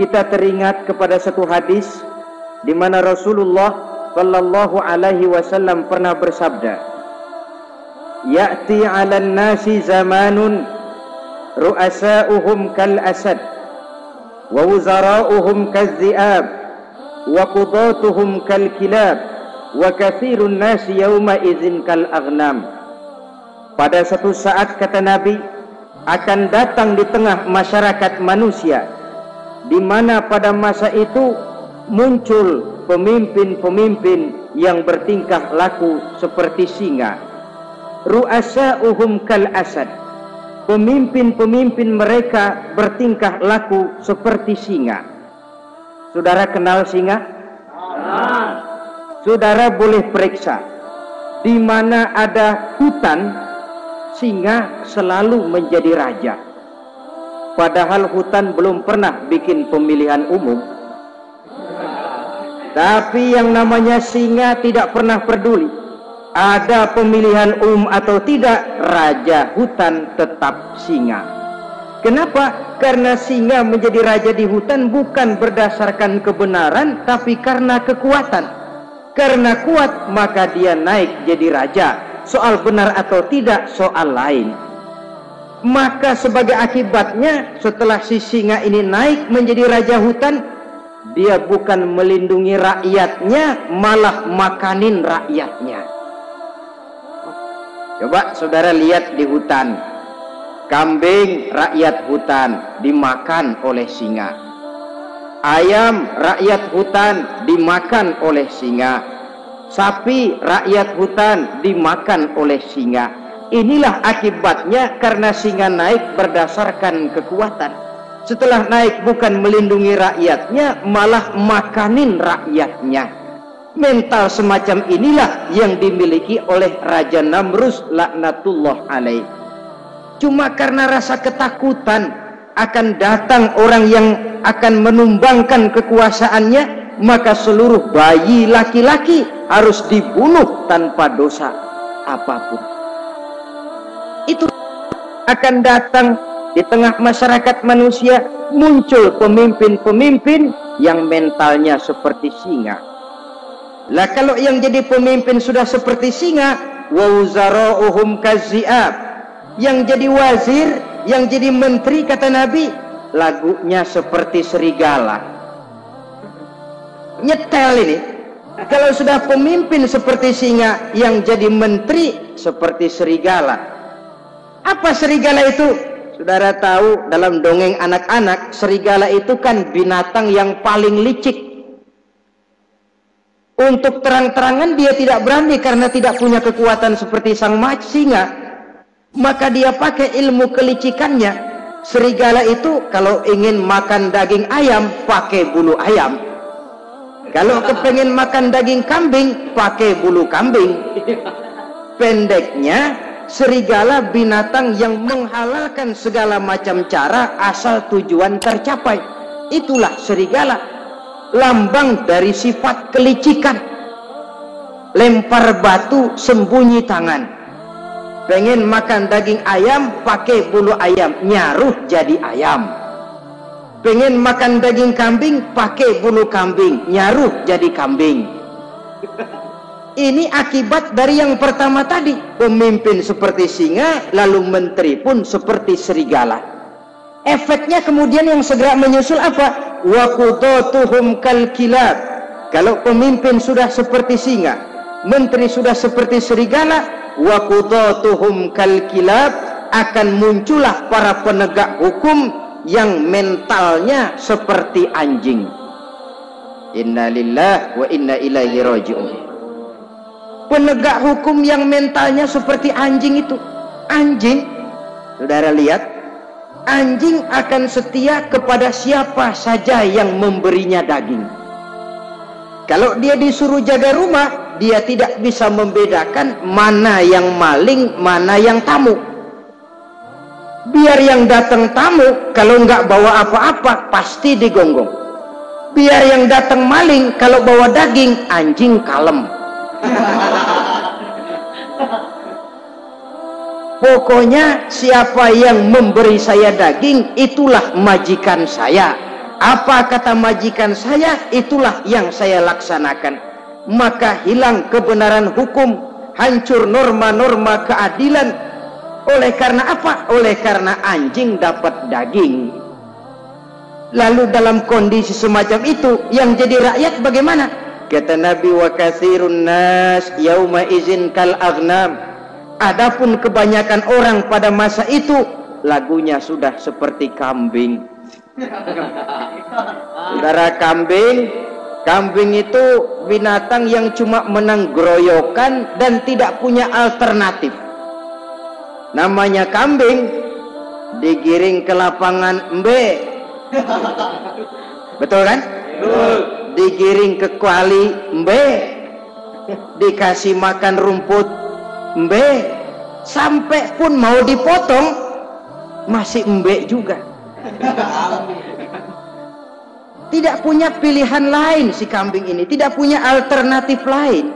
kita teringat kepada satu hadis di mana Rasulullah sallallahu alaihi wasallam pernah bersabda, "Ya'ti 'alan nasi zamanun ru'asa'uhum kal asad wa wuzara'uhum kaz-zi'ab wa qudatuhum kal kilab wa katsirun nasi yawma idzin kal aghnam." Pada satu saat, kata Nabi, akan datang di tengah masyarakat manusia, di mana pada masa itu muncul pemimpin-pemimpin yang bertingkah laku seperti singa. Ru'asa'uhum kal asad. Pemimpin-pemimpin mereka bertingkah laku seperti singa. Saudara kenal singa? Saudara boleh periksa, di mana ada hutan, singa selalu menjadi raja. Padahal hutan belum pernah bikin pemilihan umum. Tapi yang namanya singa tidak pernah peduli. Ada pemilihan umum atau tidak, raja hutan tetap singa. Kenapa? Karena singa menjadi raja di hutan bukan berdasarkan kebenaran, tapi karena kekuatan. Karena kuat, maka dia naik jadi raja. Soal benar atau tidak, soal lain. Maka sebagai akibatnya, setelah si singa ini naik menjadi raja hutan, dia bukan melindungi rakyatnya, malah makanin rakyatnya. Coba saudara lihat di hutan, kambing rakyat hutan dimakan oleh singa, ayam rakyat hutan dimakan oleh singa, sapi rakyat hutan dimakan oleh singa. Inilah akibatnya karena singa naik berdasarkan kekuatan. Setelah naik bukan melindungi rakyatnya, malah makanin rakyatnya. Mental semacam inilah yang dimiliki oleh Raja Namrus laknatullah alaih. Cuma karena rasa ketakutan akan datang orang yang akan menumbangkan kekuasaannya, maka seluruh bayi laki-laki harus dibunuh tanpa dosa apapun. Itu akan datang di tengah masyarakat manusia, muncul pemimpin-pemimpin yang mentalnya seperti singa. Lah kalau yang jadi pemimpin sudah seperti singa, wa wuzara'uhum kaz-zi'ab. Yang jadi wazir, yang jadi menteri, kata Nabi, lagunya seperti serigala. Nyetel ini. Kalau sudah pemimpin seperti singa, yang jadi menteri seperti serigala. Apa serigala itu? Saudara tahu dalam dongeng anak-anak, serigala itu kan binatang yang paling licik. Untuk terang-terangan dia tidak berani karena tidak punya kekuatan seperti sang singa. Maka dia pakai ilmu kelicikannya. Serigala itu kalau ingin makan daging ayam, pakai bulu ayam. Kalau kepengen makan daging kambing, pakai bulu kambing. Pendeknya, serigala binatang yang menghalalkan segala macam cara asal tujuan tercapai. Itulah serigala. Lambang dari sifat kelicikan. Lempar batu, sembunyi tangan. Pengen makan daging ayam, pakai bulu ayam, nyaruh jadi ayam. Pengen makan daging kambing, pakai bulu kambing, nyaruh jadi kambing. Ini akibat dari yang pertama tadi. Pemimpin seperti singa, lalu menteri pun seperti serigala. Efeknya kemudian yang segera menyusul apa? Wa qudatuhum kal kilab. Kalau pemimpin sudah seperti singa, menteri sudah seperti serigala, wa qudatuhum kal kilab, akan muncullah para penegak hukum yang mentalnya seperti anjing. Inna lillahi wa inna ilaihi raji'un. Penegak hukum yang mentalnya seperti anjing itu. Anjing, saudara lihat, anjing akan setia kepada siapa saja yang memberinya daging. Kalau dia disuruh jaga rumah, dia tidak bisa membedakan mana yang maling, mana yang tamu. Biar yang datang tamu, kalau nggak bawa apa-apa, pasti digonggong. Biar yang datang maling, kalau bawa daging, anjing kalem. Pokoknya siapa yang memberi saya daging, itulah majikan saya. Apa kata majikan saya, itulah yang saya laksanakan. Maka hilang kebenaran hukum, hancur norma-norma keadilan. Oleh karena apa? Oleh karena anjing dapat daging. Lalu dalam kondisi semacam itu, yang jadi rakyat bagaimana? Kata Nabi, wa katsirun nas yauma izin kal aghnam. Adapun kebanyakan orang pada masa itu, lagunya sudah seperti kambing. Saudara, kambing itu binatang yang cuma menang geroyokan dan tidak punya alternatif. Namanya kambing, digiring ke lapangan embe. Betul kan? Betul. Digiring ke kuali embe, dikasih makan rumput embe, sampai pun mau dipotong masih embe juga. Tidak punya pilihan lain si kambing ini, tidak punya alternatif lain.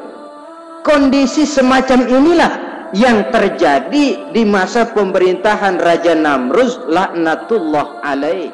Kondisi semacam inilah yang terjadi di masa pemerintahan Raja Namruz laknatullah alaih.